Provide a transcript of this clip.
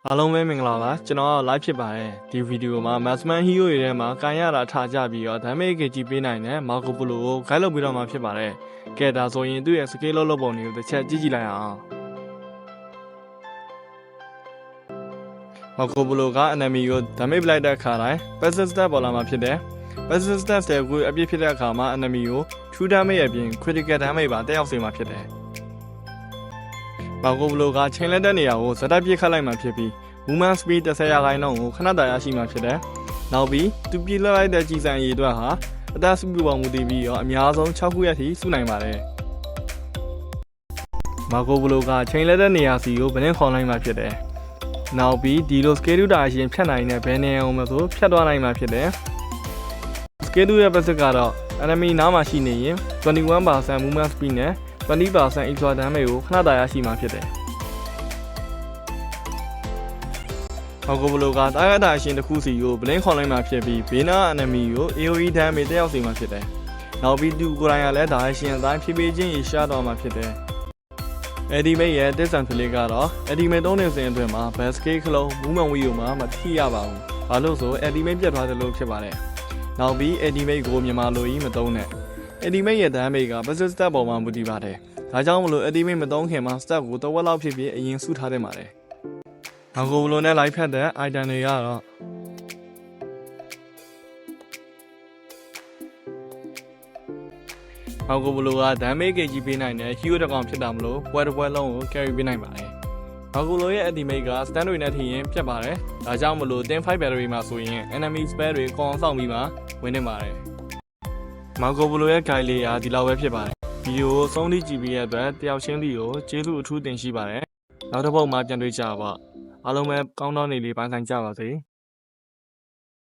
အားလုံးပဲမင်္ဂလာပါကျွန်တော်က live ဖြစ်ပါတယ်ဒီဗီဒီယိုမှာ Maxman Hero တွေထဲမှာကန်ရတာထားကြပြီးတော့ damage KG ပေးနိုင်တဲ့ Marco Polo ကို guide လုပ်ပြီးတော့မှဖြစ်ပါတယ်ကဲဒါဆိုရင်သူ့ရဲ့ scale လုပ်ပုံတွေကိုတစ်ချက်ကြည့်ကြည့်လိုက်အောင် Marco Polo က enemy ကို damage လိုက်တဲ့အခါတိုင်း passive stat ပေါ်လာမှာဖြစ်တယ် passive stat တွေကိုအပြည့်ဖြစ်တဲ့အခါမှာ enemy ကို true damage အပြင် critical damage ပါတက်ရောက်စေမှာဖြစ်တယ်Marco Polo ကချိန်လက်တဲ့နေရာကိုဇက်တိုက်ပြစ်ခတ်လိုက်မှဖြစ်ပြီး movement speed 10ရာခိုင်နှုန်းကိုခဏတာရရှိမှဖြစ်တယ်။နောက်ပြီးသူပြစ်လိုက်တဲ့ကြီးစံရည်အတွက်ဟာအသက်စုပြုပုံမူတည်ပြီးတော့အများဆုံး6ခုရက်ထိစုနိုင်ပါတယ်။ Marco Polo ကချိန်လက်တဲ့နေရာစီကိုဗနင်းခေါ်လိုက်မှဖြစ်တယ်။နောက်ပြီးဒီလို schedule တာရှင်ဖြတ်နိုင်တဲ့ဘယ်နေရာအောင်မဆိုဖြတ်သွားနိုင်မှဖြစ်တယ်။ schedule ရဲ့ basic ကတော့ enemy နားမှာရှိနေရင် 21% movement speed နဲ့20% extra damage ကိုခဏတာရရှိမှာဖြစ်တယ်။ Marco Polo ကတာယာတာအရှင်တစ်ခုစီကိုဘလင်းခေါ်လိုက်မှဖြစ်ပြီးဘေးနား enemy ကို AoE damage တက်ရောက်စေမှာဖြစ်တယ်။နောက်ပြီးသူကိုယ်တိုင်ကလည်းဒါအရှင်အတိုင်းဖြည်းဖြည်းချင်းရရှာတော့မှာဖြစ်တယ်။ Ultimate ရဲ့ discipline ကတော့ Ultimate သုံးနေစဉ်အတွင်းမှာ basket ခလုံး movement wheel မှာမထိရပါဘူး။ဘာလို့ဆို Ultimate ပြတ်သွားတယ်လို့ဖြစ်ပါတယ်။နောက်ပြီး Ultimate ကိုမြန်မာလိုကြီးမသုံးနဲ့။ Ultimate ရဲ့ damage က passive stat ပေါ်မှာမူတည်ပါတယ်။ဒါကြောင့်မလို့ Ultimate မသုံးခင်မှာ stat ကိုတဝက်လောက်ဖြစ်ဖြစ်အရင်စုထားသင့်ပါတယ်။ Marco Polo နဲ့ live ဖက်တဲ့ item တွေကတော့Marco Polo က damage KG ပေးနိုင်တဲ့ hero တစ်ကောင်ဖြစ်တာမလို့ပွဲတစ်ပွဲလုံးကို carry ပေးနိုင်ပါတယ်။ Marco Polo ရဲ့ ultimate က stand တွေနဲ့ထိရင်ပြတ်ပါတယ်။ဒါကြောင့်မလို့ tin 5 battery မှာဆိုရင် enemy spell တွေကောင်းဆောင်ပြီးမှဝင်နေပါတယ်။ Marco Polo ရဲ့ guide လေးကဒီလောက်ပဲဖြစ်ပါတယ်။ဗီဒီယိုကိုဆုံးထိကြည့်ပြီးတဲ့အတွက်တယောက်ချင်းစီကိုကျေးဇူးအထူးတင်ရှိပါတယ်။နောက်တစ်ပုဒ်မှာပြန်တွေ့ကြပါအားလုံးပဲကောင်းသောနေ့လေးပိုင်းဆိုင်ကြပါစေ။